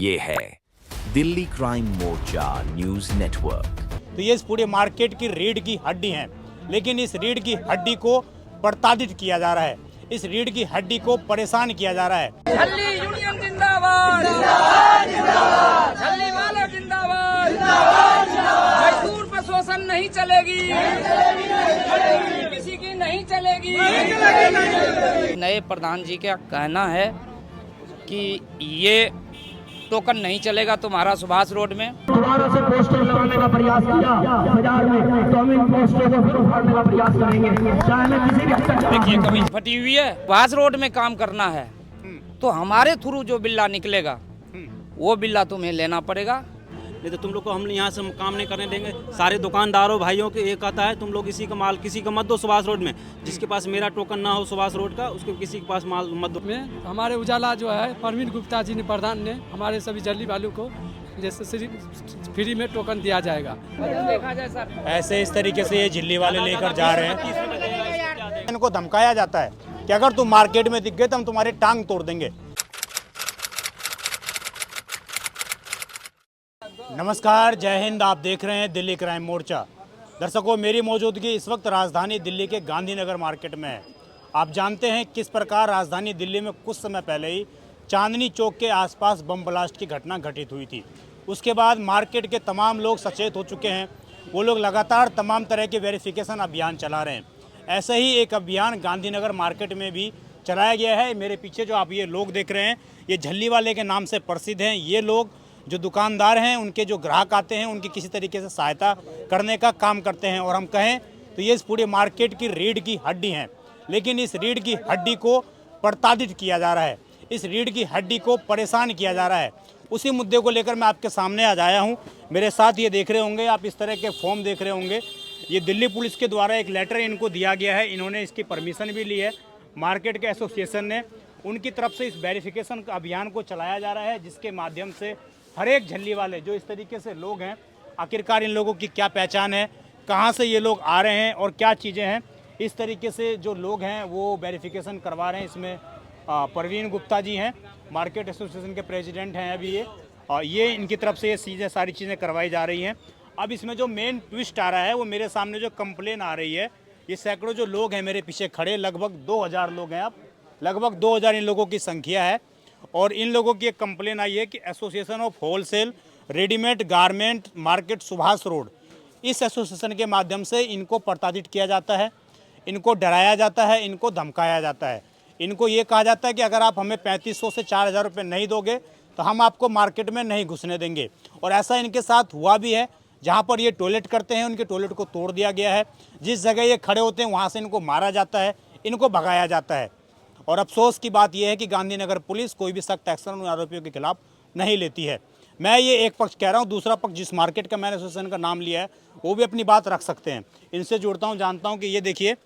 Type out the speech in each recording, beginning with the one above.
ये है दिल्ली क्राइम मोर्चा news network. तो ये इस पूरे मार्केट की रीढ़ की हड्डी है, लेकिन इस रीढ़ की हड्डी को प्रताड़ित किया जा रहा है, इस रीढ़ की हड्डी को परेशान किया जा रहा है। झल्ली यूनियन जिंदाबाद, जिंदाबाद, जिंदाबाद। झल्ली वाले जिंदाबाद, जिंदाबाद, जिंदाबाद। मजदूर पर शोषण नहीं चलेगी, किसी की नहीं चलेगी। नए प्रधान जी का कहना है कि ये टोकन नहीं चलेगा तुम्हारा सुभाष रोड में। दोबारा से पोस्टर लगाने का प्रयास किया बाजार में, तो हम इन पोस्टरों को फिर उखाड़ने का प्रयास करेंगे, चाहे मैं किसी भी। देखिए कमीज फटी हुई है, सुभाष रोड में काम करना है तो हमारे थ्रू जो बिल्ला निकलेगा वो बिल्ला तुम्हें लेना पड़ेगा। नहीं तो तुम लोग को हम यहाँ से काम नहीं करने देंगे। सारे दुकानदारों भाइयों के एक आता है, तुम लोग किसी का माल किसी का मत दो सुभाष रोड में। जिसके पास मेरा टोकन ना हो सुभाष रोड का, उसको किसी के पास माल मत दो। में हमारे उजाला जो है परवीन गुप्ता जी ने प्रधान ने हमारे सभी झल्ली वालों को जैसे फ्री में टोकन दिया जाएगा। देखा जाए सर, ऐसे इस तरीके से ये झिल्ली वाले लेकर जा रहे हैं। इनको धमकाया जाता है कि अगर तुम मार्केट में दिख गए तो हम तुम्हारी टांग तोड़ देंगे। नमस्कार, जय हिंद। आप देख रहे हैं दिल्ली क्राइम मोर्चा। दर्शकों, मेरी मौजूदगी इस वक्त राजधानी दिल्ली के गांधीनगर मार्केट में है। आप जानते हैं किस प्रकार राजधानी दिल्ली में कुछ समय पहले ही चांदनी चौक के आसपास बम ब्लास्ट की घटना घटित हुई थी। उसके बाद मार्केट के तमाम लोग सचेत हो चुके हैं। वो लोग लगातार तमाम तरह के वेरिफिकेशन अभियान चला रहे हैं। ऐसे ही एक अभियान गांधीनगर मार्केट में भी चलाया गया है। मेरे पीछे जो आप ये लोग देख रहे हैं, ये झल्ली वाले के नाम से प्रसिद्ध हैं। ये लोग जो दुकानदार हैं, उनके जो ग्राहक आते हैं, उनकी किसी तरीके से सहायता करने का काम करते हैं। और हम कहें तो ये इस पूरे मार्केट की रीढ़ की हड्डी हैं, लेकिन इस रीढ़ की हड्डी को प्रताड़ित किया जा रहा है, इस रीढ़ की हड्डी को परेशान किया जा रहा है। उसी मुद्दे को लेकर मैं आपके सामने आज आया हूँ। मेरे साथ ये देख रहे होंगे आप, इस तरह के फॉर्म देख रहे होंगे। ये दिल्ली पुलिस के द्वारा एक लेटर इनको दिया गया है। इन्होंने इसकी परमिशन भी ली है। मार्केट के एसोसिएशन ने उनकी तरफ से इस वेरिफिकेशन अभियान को चलाया जा रहा है, जिसके माध्यम से हर एक झल्ली वाले जो इस तरीके से लोग हैं, आखिरकार इन लोगों की क्या पहचान है, कहाँ से ये लोग आ रहे हैं और क्या चीज़ें हैं, इस तरीके से जो लोग हैं वो वेरिफिकेशन करवा रहे हैं। इसमें परवीन गुप्ता जी हैं, मार्केट एसोसिएशन के प्रेसिडेंट हैं अभी ये इनकी तरफ से ये चीज़ें सारी चीज़ें करवाई जा रही हैं। अब इसमें जो मेन ट्विस्ट आ रहा है वो मेरे सामने जो कंप्लेन आ रही है, ये सैकड़ों जो लोग हैं मेरे पीछे खड़े, लगभग 2000 लोग हैं। अब लगभग 2000 इन लोगों की संख्या है। और इन लोगों की एक कंप्लेन आई है कि association of wholesale readymade garment market Subhash road, इस एसोसिएशन के माध्यम से इनको प्रताड़ित किया जाता है, इनको डराया जाता है, इनको धमकाया जाता है। इनको ये कहा जाता है कि अगर आप हमें 3500 से 4000 रुपये नहीं दोगे तो हम आपको मार्केट में नहीं घुसने देंगे। और ऐसा इनके साथ हुआ भी है। जहाँ पर ये टॉयलेट करते हैं, उनके टॉयलेट को तोड़ दिया गया है। जिस जगह ये खड़े होते हैं वहाँ से इनको मारा जाता है, इनको भगाया जाता है। और अफसोस की बात यह है कि गांधीनगर पुलिस कोई भी सख्त एक्शन उन आरोपियों के खिलाफ नहीं लेती है। मैं ये एक पक्ष कह रहा हूँ, दूसरा पक्ष जिस मार्केट का मैंने एसोसिएशन का नाम लिया है वो भी अपनी बात रख सकते हैं। इनसे जुड़ता हूँ, जानता हूँ कि ये देखिए,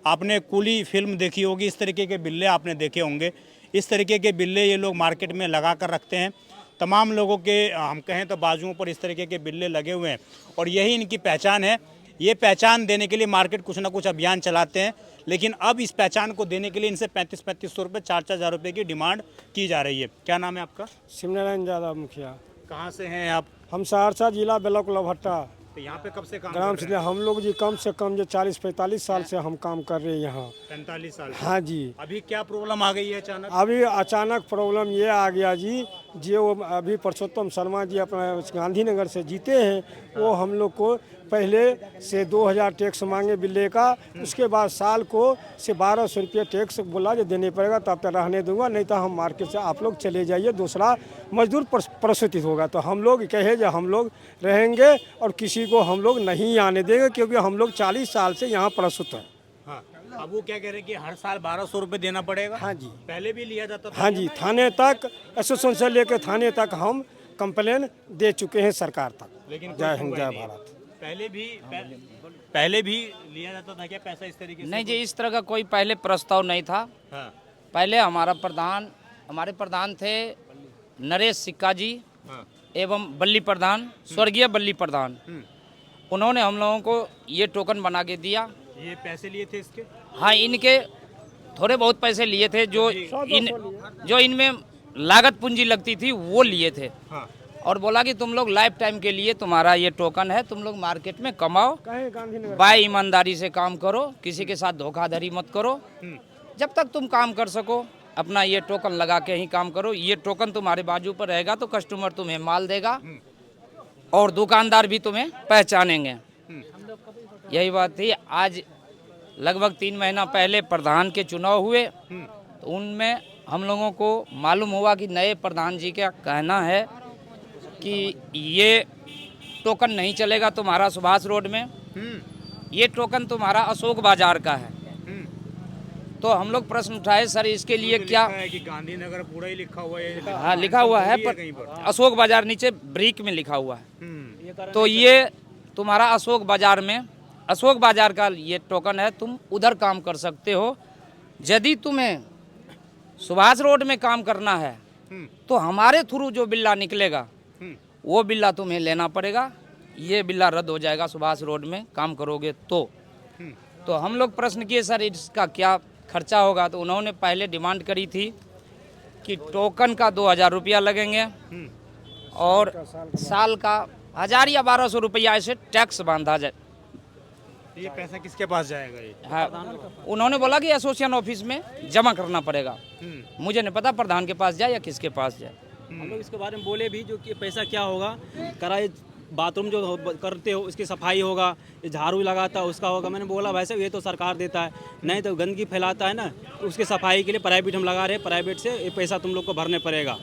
आपने कूली फिल्म देखी होगी, इस तरीके के बिल्ले आपने देखे होंगे। इस तरीके के बिल्ले ये लोग मार्केट में लगा कर रखते हैं। तमाम लोगों के हम कहें तो बाजुओं पर इस तरीके के बिल्ले लगे हुए हैं और यही इनकी पहचान है। ये पहचान देने के लिए मार्केट कुछ ना कुछ अभियान चलाते हैं, लेकिन अब इस पहचान को देने के लिए इनसे 3500 रुपये 4000 रुपये की डिमांड की जा रही है। क्या नाम है आपका? शिवनारायण यादव मुखिया। कहाँ से हैं आप? हम सहरसा जिला ब्लॉक लभट्टा तो यहाँ पे कब से काम ग्राम कर से रहे हैं? हम लोग जी कम से कम जो 40-45 साल से हम काम कर रहे हैं यहाँ। 45 साल से? हाँ जी। अभी क्या प्रॉब्लम आ गई है अचानक? अभी अचानक प्रॉब्लम ये आ गया जी, जो अभी परसोत्तम शर्मा जी अपना गांधीनगर से जीते हैं, वो हम लोग को पहले से 2000 टैक्स मांगे बिल्ले का, उसके बाद साल को से 1200 रुपये टैक्स बोला जो देने पड़ेगा, तब तक रहने दूंगा, नहीं तो हम मार्केट से आप लोग चले जाइए, दूसरा मजदूर प्रसूतित होगा। तो हम लोग कहे जो हम लोग रहेंगे और किसी को हम लोग नहीं आने देंगे, क्योंकि हम लोग 40 साल से यहाँ प्रसूत हैं। हाँ, अब वो क्या कह रहे हैं कि हर साल 1200 रुपये देना पड़ेगा? हाँ जी। पहले भी लिया जाता था? हाँ जी, थाने तक एसोसिएशन से लेकर थाने तक हम कंप्लेन दे चुके हैं सरकार तक। लेकिन जय हिंद जय भारत। पहले भी लिया जाता था क्या पैसा इस तरीके से? नहीं जी, इस तरह का कोई पहले प्रस्ताव नहीं था। हाँ। पहले हमारे प्रधान थे नरेश सिक्का जी एवं बल्ली प्रधान, स्वर्गीय बल्ली प्रधान। उन्होंने हम लोगों को ये टोकन बना के दिया। ये पैसे लिए थे इसके? हाँ, इनके थोड़े बहुत पैसे लिए थे, जो इनमें लागत पूंजी लगती थी वो लिए थे। हाँ। और बोला कि तुम लोग लाइफ टाइम के लिए तुम्हारा ये टोकन है, तुम लोग मार्केट में कमाओ, कहे गांधीनगर बाय ईमानदारी से काम करो, किसी के साथ धोखाधड़ी मत करो। जब तक तुम काम कर सको अपना ये टोकन लगा के ही काम करो। ये टोकन तुम्हारे बाजू पर रहेगा तो कस्टमर तुम्हें माल देगा और दुकानदार भी तुम्हें पहचानेंगे। यही बात थी। आज लगभग 3 महीना पहले प्रधान के चुनाव हुए, तो उनमें हम लोगों को मालूम हुआ कि नए प्रधान जी का कहना है कि ये टोकन नहीं चलेगा तुम्हारा सुभाष रोड में, ये टोकन तुम्हारा अशोक बाजार का है। तो हम लोग प्रश्न उठाए, सर इसके लिए क्या है कि गांधीनगर पूरा ही लिखा हुआ है? हाँ लिखा हुआ है, पर अशोक बाजार नीचे ब्रिक में लिखा हुआ है। तो ये तुम्हारा अशोक बाजार में, अशोक बाजार का ये टोकन है, तुम उधर काम कर सकते हो। यदि तुम्हें सुभाष रोड में काम करना है तो हमारे थ्रू जो बिल्ला निकलेगा वो बिल्ला तुम्हें लेना पड़ेगा। ये बिल्ला रद्द हो जाएगा सुभाष रोड में काम करोगे तो हम लोग प्रश्न किए, सर इसका क्या खर्चा होगा? तो उन्होंने पहले डिमांड करी थी कि टोकन का 2000 रुपया लगेंगे और साल का 1000 या 1200 रुपया ऐसे टैक्स बांधा जाए। ये पैसा किसके पास जाएगा? ये हाँ, उन्होंने बोला कि एसोसिएशन ऑफिस में जमा करना पड़ेगा। मुझे नहीं पता प्रधान के पास जाए या किसके पास जाए। हम लोग इसके बारे में बोले भी, जो कि पैसा क्या होगा, कराए बाथरूम जो करते हो उसकी सफाई होगा, ये झाड़ू लगाता है उसका होगा। मैंने बोला भाई साहब ये तो सरकार देता है, नहीं तो गंदगी फैलाता है ना, तो उसके सफाई के लिए प्राइवेट हम लगा रहे हैं, प्राइवेट से ये पैसा तुम लोग को भरने पड़ेगा।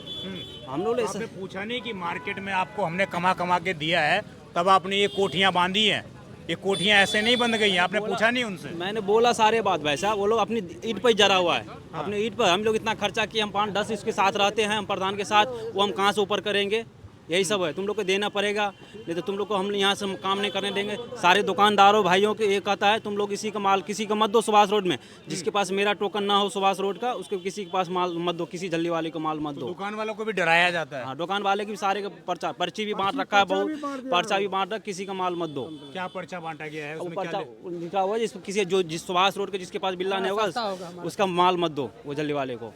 हम लोग आपने पूछा नहीं कि मार्केट में आपको हमने कमा कमा के दिया है तब आपने ये कोठियाँ बांधी हैं? ये कोठियाँ ऐसे नहीं बंद गई हैं, आपने पूछा नहीं उनसे? मैंने बोला सारे बात भाई साहब, वो लोग अपनी ईंट पर ही जरा हुआ है। अपने ईंट पर हम लोग इतना खर्चा किए, हम 5-10 इसके साथ रहते हैं, हम प्रधान के साथ, वो हम कहाँ से ऊपर करेंगे? यही सब है, तुम लोग को देना पड़ेगा, नहीं तो तुम लोग को हम यहाँ से काम नहीं करने देंगे। सारे दुकानदारों भाइयों के एक कहता है, तुम लोग इसी का माल किसी का मत दो सुभाष रोड में, जिसके पास मेरा टोकन ना हो सुभाष रोड का, उसके किसी के पास माल मत दो, किसी जल्दी वाले को माल मत दो। दुकान वालों को भी डराया जाता है? हाँ, दुकान वाले की भी सारे का पर्ची भी बांट रखा है, बहुत पर्चा भी बांट रखा, किसी का माल मत दो। क्या पर्चा बांटा गया है? उसमें पर्चा लिखा हुआ है, किसी जिस सुभाष रोड के जिसके पास बिल्ला नहीं होगा उसका माल मत दो, वो जल्दी वाले को।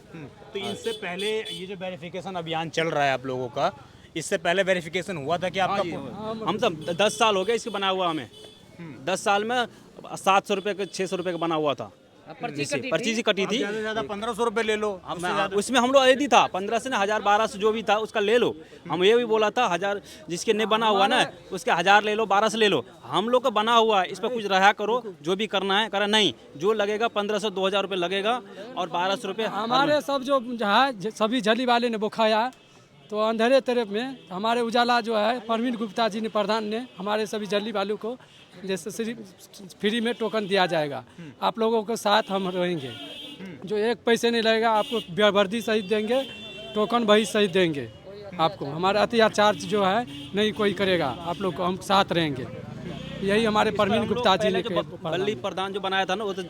तो इससे पहले ये जो वेरिफिकेशन अभियान चल रहा है आप लोगों का, इससे पहले वेरिफिकेशन हुआ था कि आपका? हम सब 10 साल हो गए इसके बना हुआ हमें। 10 साल में 700 रुपये का 600 रुपये का बना हुआ था, पर्ची सी कटी थी। ज़्यादा से ज़्यादा 1500 रुपये ले लो। उसमें हम लोग यदि था 1500 से 1000-1200 जो भी था उसका ले लो। हम ये भी बोला था 1000 जिसके नहीं बना हुआ ना उसके 1000 ले लो, 1200 ले लो। हम लोग का बना हुआ है, इस पर कुछ रहा करो, जो भी करना है करा, नहीं जो लगेगा 1500-2000 रुपये लगेगा और 1200 रुपये हमारे सब जो है सभी जली वाले ने बुखाया। तो अंधेरे तरफ में हमारे उजाला जो है परवीन गुप्ता जी ने, प्रधान ने, हमारे सभी जल्दी वालों को जैसे फ्री में टोकन दिया जाएगा। आप लोगों के साथ हम रहेंगे, जो 1 पैसे नहीं लगेगा, आपको वर्दी सहित देंगे, टोकन वही सहित देंगे आपको। हमारा अत्याचार जो है नहीं कोई करेगा, आप लोग को हम साथ रहेंगे। यही हमारे परवीन गुप्ता जी ने बल्ली प्रधान जो बनाया था ना, वो तो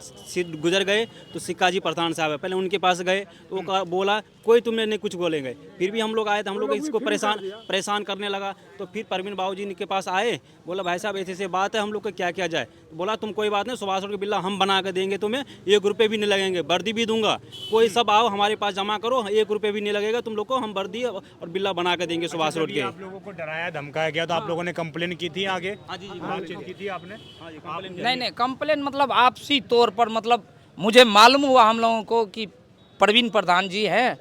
गुजर गए, तो सिक्का जी प्रधान साहब है, पहले उनके पास गए तो वो बोला कोई तुमने नहीं कुछ बोलेंगे। फिर भी हम लोग आए थे, हम लोग इसको परेशान करने लगा, तो फिर परवीन बाबू जी के पास आए, बोला भाई साहब ऐसे बात है, हम लोग को क्या किया जाए? बोला तुम कोई बात नहीं, सुभाष रोड के बिल्ला हम बना के देंगे, तुम्हें 1 रुपये भी नहीं लगेंगे, वर्दी भी दूंगा, कोई सब आओ हमारे पास जमा करो, 1 रुपये भी नहीं लगेगा तुम लोग को, हम वर्दी और बिल्ला बना के देंगे सुभाष रोड के। आप लोगों को डराया धमकाया गया तो आप लोगों ने कंप्लेन की थी आगे? बातचीत की थी आपने? नहीं कंप्लेन मतलब आपसी तौर पर, मतलब मुझे मालूम हुआ हम लोगों को कि प्रवीण प्रधान जी हैं,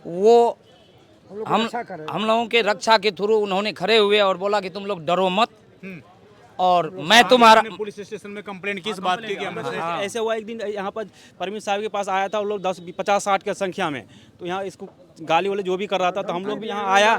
वो हम लोगों के रक्षा के थ्रू उन्होंने खड़े हुए और बोला कि तुम लोग डरो मत, और मैं तुम्हारा पुलिस स्टेशन में कंप्लेन किस बात की? ऐसे हुआ एक दिन यहाँ पर परवीन साहब के पास आया था, वो लोग 10-50-60 की संख्या में, तो यहाँ इसको गाली वाले जो भी कर रहा था, तो हम लोग भी यहाँ आया,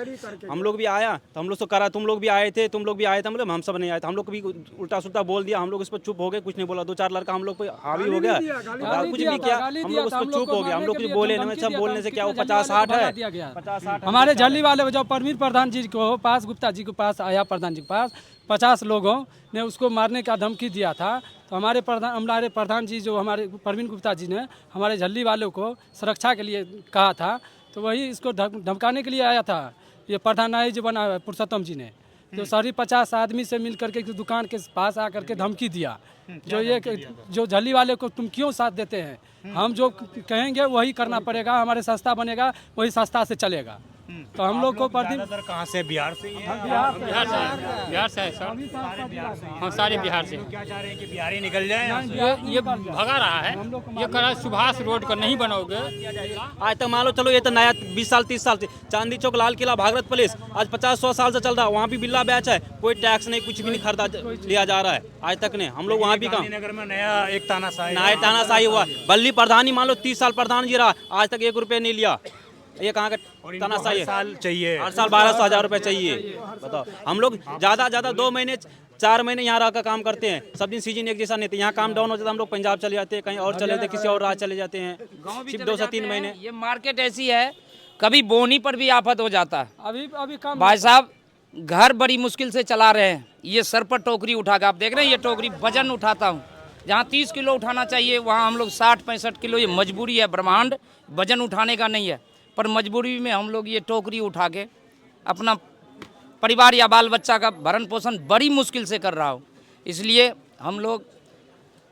हम लोग भी आया, तो हम लोग तो करा, तुम लोग भी आए थे, मतलब हम सब नहीं आए थे, हम लोग भी उल्टा सुल्टा बोल दिया, हम लोग इस पर चुप हो गए, कुछ नहीं बोला। 2-4 लड़का हम लोग पे हावी हो गया, कुछ भी किया, हम लोग उस पर चुप हो गया, हम लोग कुछ बोले नहीं, सब बोलने से क्या वो 50-60 है, 50-60 हमारे जल्दी वाले जो परवीन प्रधान जी को पास, गुप्ता जी के पास आया, प्रधान जी के पास 50 लोगों ने उसको मारने का धमकी दिया था। तो हमारे प्रधान जी जो हमारे परवीन गुप्ता जी ने हमारे झल्ली वालों को सुरक्षा के लिए कहा था, तो वही इसको धमकाने के लिए आया था। ये प्रधान नायक जो बना पुरुषोत्तम जी ने, जो सारी 50 आदमी से मिल करके दुकान के पास आकर के धमकी दिया, जो ये जो झल्ली वाले को तुम क्यों साथ देते हैं, हम जो कहेंगे वही करना पड़ेगा, हमारे सस्ता बनेगा वही सस्ता से चलेगा। तो हम लोग को ज्यादातर कहाँ से? बिहार से ही है? बिहार से है सर। हाँ, सारे बिहार से। क्या चाह रहे हैं कि बिहारी निकल जाए यहाँ से? ये भगा रहा है, ये कह रहा है सुभाष रोड का नहीं बनाओगे। आज तक मान लो चलो, ये तो नया 20 साल 30 साल से चांदी चौक, लाल किला, भागरत पैलेस आज 50-100 साल से चल रहा है। वहाँ भी बिल्ला बैच है, कोई टैक्स नहीं, कुछ भी नहीं खरीदा लिया जा रहा है आज तक ने। हम लोग वहाँ भी काम नगर में नया एक तानाशाही नया तानाशाही हुआ। बल्ली प्रधान ही मान लो 30 साल प्रधान जी रहा, आज तक 1 रुपये नहीं लिया। ये कहाँ का तानाशाही है? साल चाहिए, हर साल 1200-1000 रुपये चाहिए। बताओ, हम लोग ज़्यादा 2 महीने 4 महीने यहाँ रहकर काम करते हैं। सब दिन सीजन एक जैसा नहीं था। यहाँ काम डाउन हो जाता है, हम लोग पंजाब चले जाते हैं, कहीं और चले जाते हैं, किसी और राज्य चले जाते हैं, सिर्फ 2 से 3 महीने। ये मार्केट ऐसी है, कभी बोनी पर भी आफत हो जाता है। अभी कम भाई साहब घर बड़ी मुश्किल से चला रहे हैं। ये सर पर टोकरी उठा के आप देख रहे हैं, ये टोकरी वजन उठाता हूँ। जहाँ 30 किलो उठाना चाहिए वहाँ हम लोग 60-65 किलो। ये मजबूरी है, ब्रह्मांड वजन उठाने का नहीं है, पर मजबूरी में हम लोग ये टोकरी उठा के अपना परिवार या बाल बच्चा का भरण पोषण बड़ी मुश्किल से कर रहा हूँ। इसलिए हम लोग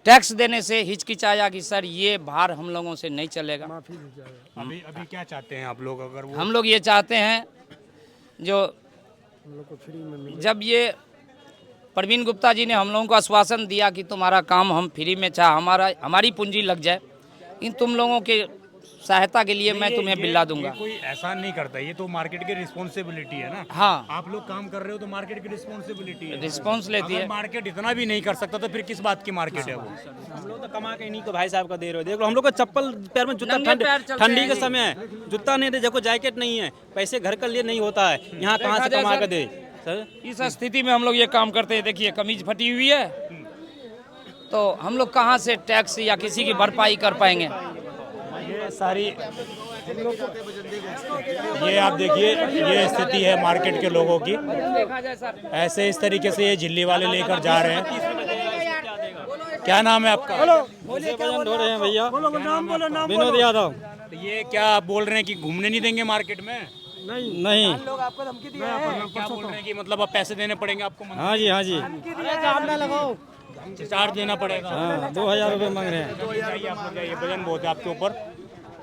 टैक्स देने से हिचकिचाया कि सर ये भार हम लोगों से नहीं चलेगा। अभी क्या चाहते हैं आप लोग? अगर वो हम लोग ये चाहते हैं, जो जब ये प्रवीण गुप्ता जी ने हम लोगों को आश्वासन दिया कि तुम्हारा काम हम फ्री में हमारी पूंजी लग जाए, इन तुम लोगों के सहायता के लिए मैं तुम्हें बिल्ला दूंगा। कोई ऐसा नहीं करता, ये तो मार्केट की रिस्पॉन्सिबिलिटी है ना। हाँ, आप लोग काम कर रहे हो तो मार्केट की रिस्पॉन्सिबिलिटी है, रिस्पॉन्स लेती है। मार्केट इतना भी नहीं कर सकता तो फिर किस बात की मार्केट है वो? हम लोग तो कमा के इन्हीं को भाई साहब का दे रहे हो। देख लो, हम लोग को चप्पल पैर में जूता, नंगे पैर चलते ठंडी हैं के जी। समय है, जूता नहीं दे, देखो जैकेट नहीं है, पैसे घर के लिए नहीं होता है, यहाँ कहाँ से कमा के दे सर? इस स्थिति में हम लोग ये काम करते हैं। देखिए कमीज फटी हुई है, तो हम लोग कहाँ से टैक्स या किसी की भरपाई कर पाएंगे? ये सारी ये आप देखिए, ये स्थिति है मार्केट के लोगों की। ऐसे इस तरीके से ये झिल्ली वाले लेकर जा रहे हैं। क्या नाम है आपका? हो रहे हैं भैया, विनोद यादव। तो ये क्या बोल रहे हैं कि घूमने नहीं देंगे मार्केट में? नहीं, क्या बोल रहे हैं कि मतलब अब पैसे देने पड़ेंगे आपको? हाँ जी, हाँ जी, चार्ज देना पड़ेगा। 2000 रुपये मांग रहे हैं। ये वजन बहुत है आपके ऊपर।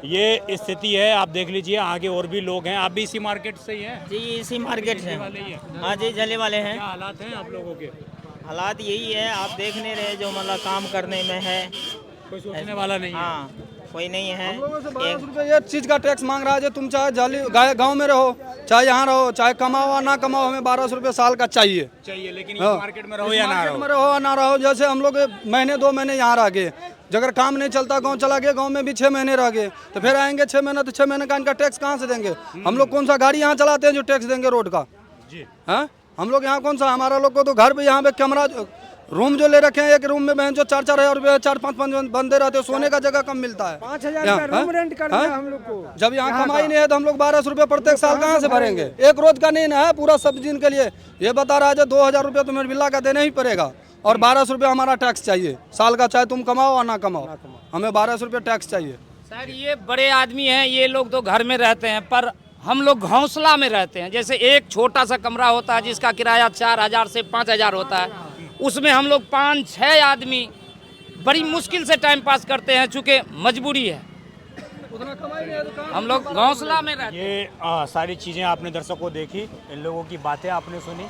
ये स्थिति है, आप देख लीजिए, आगे और भी लोग हैं। आप भी इसी मार्केट से ही हैं? जी, इसी मार्केट से। वाले ही हैं? हाँ जी, जले वाले हैं। क्या हालात हैं आप लोगों के? हालात यही है, आप देख नहीं रहे, जो मतलब काम करने में है, कोई सोचने वाला नहीं है। हाँ कोई नहीं है। ये चीज का टैक्स मांग रहा है, जो तुम चाहे गाँव में रहो, चाहे यहाँ रहो, चाहे कमाओ ना कमाओ, हमें 1200 रुपये साल का चाहिए। लेकिन इस मार्केट में रहो या ना रहो, में रहो ना रहो। जैसे हम लोग महीने 2 महीने यहाँ रह गए, अगर काम नहीं चलता गांव चला गया, गांव में भी 6 महीने रह गए, तो फिर आएंगे 6 महीने, तो 6 महीने का इनका टैक्स कहाँ से देंगे? हम लोग कौन सा गाड़ी यहाँ चलाते हैं जो टैक्स देंगे रोड का? जी हाँ, हम लोग यहाँ कौन सा, हमारा लोग को तो घर पे यहाँ पे कैमरा रूम जो ले रखे हैं, एक रूम में बहन जो 4-4 हजार रुपये 4-5 बंदे रहते हैं, सोने का जगह कम मिलता है। 5000 रूम रेंट करना है हम लोग को। जब यहाँ कमाई नहीं है तो हम लोग 1200 रुपये प्रत्येक साल कहाँ से भरेंगे? एक रोज का नहीं है, पूरा सब दिन के लिए। ये बता रहा है जो 2000 रुपये तुम्हें बिल्ला का देना ही पड़ेगा, और 1200 रुपये हमारा टैक्स चाहिए साल का, चाहे तुम कमाओ और ना कमाओ, हमें 1200 रुपये टैक्स चाहिए। सर ये बड़े आदमी हैं, ये लोग तो घर में रहते हैं, पर हम लोग घोंसला में रहते हैं। जैसे एक छोटा सा कमरा होता है जिसका किराया 4000 से 5000 होता है, उसमें हम लोग 5-6 आदमी बड़ी मुश्किल से टाइम पास करते हैं, चूँकि मजबूरी है, हम लोग घोंसला में रहते हैं। ये सारी चीज़ें आपने दर्शकों को देखी, इन लोगों की बातें आपने सुनी।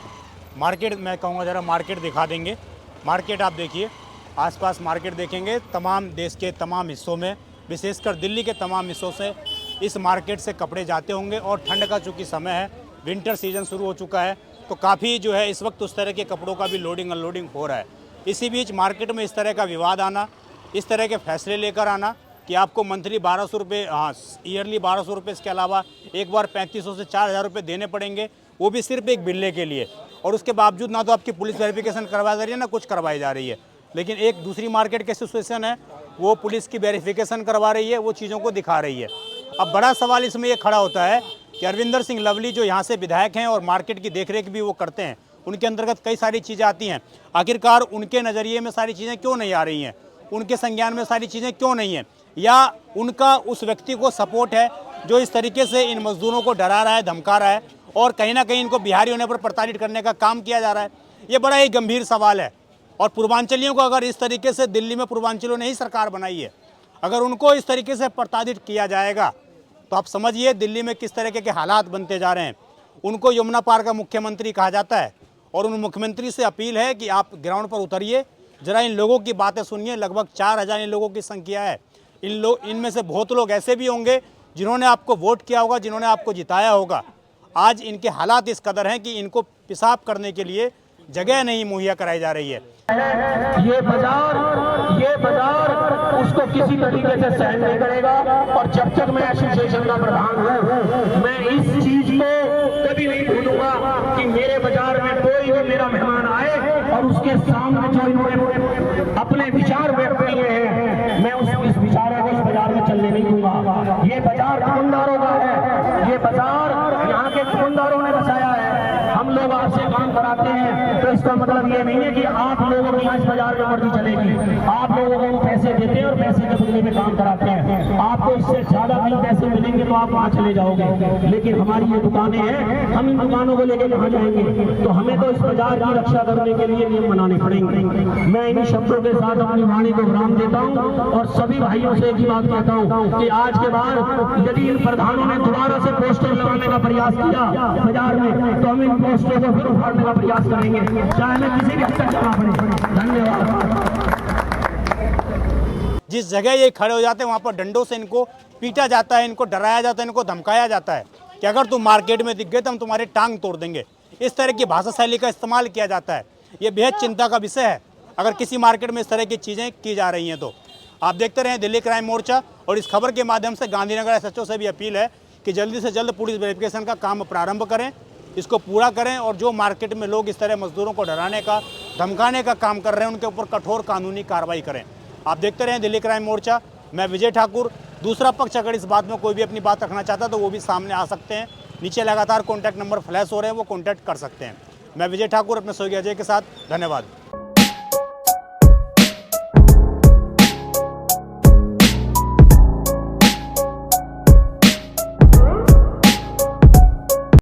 मार्केट मैं कहूँगा ज़रा मार्केट दिखा देंगे। मार्केट आप देखिए, आसपास मार्केट देखेंगे, तमाम देश के तमाम हिस्सों में, विशेषकर दिल्ली के तमाम हिस्सों से इस मार्केट से कपड़े जाते होंगे। और ठंड का चूँकि समय है, विंटर सीजन शुरू हो चुका है, तो काफ़ी जो है इस वक्त उस तरह के कपड़ों का भी लोडिंग अनलोडिंग हो रहा है। इसी बीच मार्केट में इस तरह का विवाद आना, इस तरह के फैसले लेकर आना कि आपको मंथली 1200 रुपये, हाँ ईयरली 1200 रुपये, इसके अलावा एक बार 3500 से 4000 रुपये देने पड़ेंगे, वो भी सिर्फ एक बिल्ले के लिए। और उसके बावजूद ना तो आपकी पुलिस वेरिफिकेशन करवाई जा रही है, ना कुछ करवाई जा रही है। लेकिन एक दूसरी मार्केट की सिचुएशन है, वो पुलिस की वेरिफिकेशन करवा रही है, वो चीज़ों को दिखा रही है। अब बड़ा सवाल इसमें ये खड़ा होता है कि अरविंदर सिंह लवली जो यहाँ से विधायक हैं और मार्केट की देखरेख भी वो करते हैं, उनके अंतर्गत कई सारी चीज़ें आती हैं, आखिरकार उनके नज़रिए में सारी चीज़ें क्यों नहीं आ रही हैं, उनके संज्ञान में सारी चीज़ें क्यों नहीं हैं, या उनका उस व्यक्ति को सपोर्ट है जो इस तरीके से इन मजदूरों को डरा रहा है, धमका रहा है और कहीं ना कहीं इनको बिहारी होने पर प्रताड़ित करने का काम किया जा रहा है। ये बड़ा ही गंभीर सवाल है। और पूर्वांचलियों को अगर इस तरीके से, दिल्ली में पूर्वांचलियों ने ही सरकार बनाई है, अगर उनको इस तरीके से प्रताड़ित किया जाएगा तो आप समझिए दिल्ली में किस तरीके के हालात बनते जा रहे हैं। उनको यमुना पार का मुख्यमंत्री कहा जाता है और उन मुख्यमंत्री से अपील है कि आप ग्राउंड पर उतरिए, जरा इन लोगों की बातें सुनिए। लगभग 4000 इन लोगों की संख्या है। इनमें से बहुत लोग ऐसे भी होंगे जिन्होंने आपको वोट किया होगा, जिन्होंने आपको जिताया होगा। आज इनके हालात इस कदर हैं कि इनको पेशाब करने के लिए जगह नहीं मुहैया कराई जा रही है। ये बाजार उसको किसी तरीके से सहन नहीं करेगा। और जब तक मैं एसोसिएशन का प्रधान हूँ, मैं इस चीज को कभी नहीं भूलूंगा कि मेरे बाजार में कोई भी मेरा मेहमान आए और उसके सामने जो इन्होंने अपने विचार व्यक्त किए हैं, मैं इस विचारों को इस बाजार में चलने नहीं दूंगा। ये बाजार दुकानदारों का है, ये बाजार यहाँ के दुकानदारों ने बसाया है। हम लोग आपसे काम कराते हैं तो इसका मतलब ये नहीं है कि आप लोगों की इस बाजार में मर्जी चलेगी। आप लोगों को पैसे देते हैं और पैसे के बदले में काम कराते हैं। आपको इससे ज्यादा कहीं पैसे मिलेंगे तो आप वहाँ चले जाओगे, लेकिन हमारी ये दुकानें हैं, हम इन दुकानों को लेकर कहाँ जाएंगे? तो हमें तो इस बाजार की रक्षा करने के लिए नियम बनाने पड़ेंगे। मैं इन शब्दों के साथ अपनी वाणी को विराम देता हूँ और सभी भाइयों से एक ही बात कहता हूँ कि आज के बाद यदि इन प्रधानों ने दोबारा से पोस्टर लगाने का प्रयास किया बाजार में, तो हम इन पोस्टरों को फिर उखाड़ने का प्रयास करेंगे, चाहे हमें किसी भी हद तक जाना पड़े। धन्यवाद। जिस जगह ये खड़े हो जाते हैं वहाँ पर डंडों से इनको पीटा जाता है, इनको डराया जाता है, इनको धमकाया जाता है कि अगर तुम मार्केट में दिख गए तो हम तुम्हारी टांग तोड़ देंगे। इस तरह की भाषा शैली का इस्तेमाल किया जाता है। ये बेहद चिंता का विषय है अगर किसी मार्केट में इस तरह की चीज़ें की जा रही हैं तो। आप देखते रहें दिल्ली क्राइम मोर्चा, और इस खबर के माध्यम से गांधीनगर SHO से भी अपील है कि जल्दी से जल्द पुलिस वेरिफिकेशन का काम प्रारंभ करें, इसको पूरा करें, और जो मार्केट में लोग इस तरह मजदूरों को डराने का, धमकाने का काम कर रहे हैं उनके ऊपर कठोर कानूनी कार्रवाई करें। आप देखते रहें दिल्ली क्राइम मोर्चा। मैं विजय ठाकुर। दूसरा पक्ष अगर इस बात में कोई भी अपनी बात रखना चाहता है तो वो भी सामने आ सकते हैं। नीचे लगातार कॉन्टैक्ट नंबर फ्लैश हो रहे हैं, वो कॉन्टैक्ट कर सकते हैं। मैं विजय ठाकुर अपने सहयोगी अजय के साथ। धन्यवाद।